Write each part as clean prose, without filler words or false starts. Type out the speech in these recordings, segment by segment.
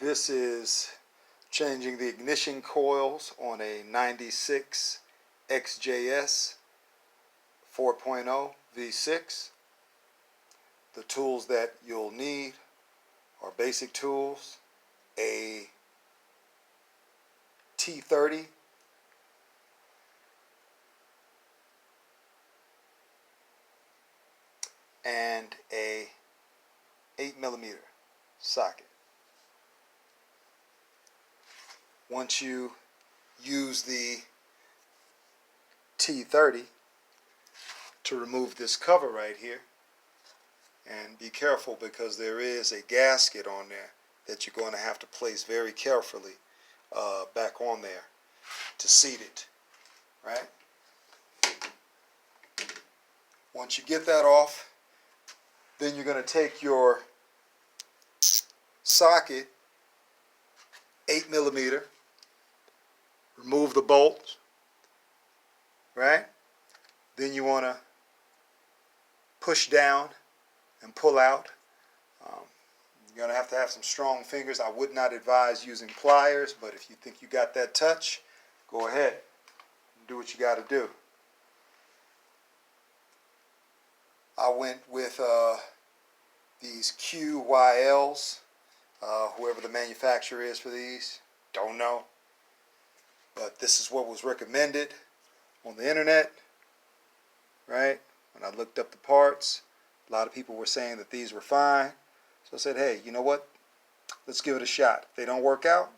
This is changing the ignition coils on a 96 XJS 4.0 V6. The tools that you'll need are basic tools, a T30, and a 8mm socket. Once you use the T30 to remove this cover right here, and be careful because there is a gasket on there that you're going to have to place very carefully back on there to seat it, right? Once you get that off, then you're going to take your socket, 8mm, remove the bolts, right? Then you want to push down and pull out. You're going to have some strong fingers. I would not advise using pliers, but if you think you got that touch, go ahead and do what you got to do. I went with these QYLs, whoever the manufacturer is for these, don't know. But this is what was recommended on the internet, right? When I looked up the parts, a lot of people were saying that these were fine. So I said, hey, you know what? Let's give it a shot. If they don't work out,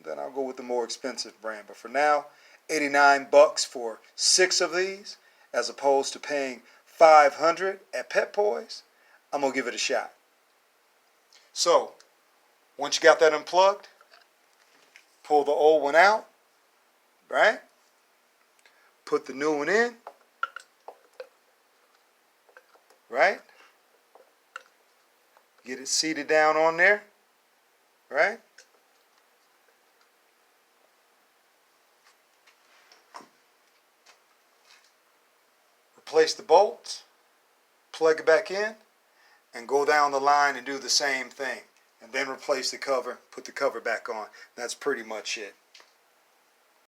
then I'll go with the more expensive brand. But for now, 89 bucks for 6 of these, as opposed to paying $500 at Pep Boys, I'm going to give it a shot. So, once you got that unplugged, pull the old one out, right? Put the new one in, right? Get it seated down on there, right? Replace the bolts, plug it back in, and go down the line and do the same thing. And then replace the cover, put the cover back on. That's pretty much it.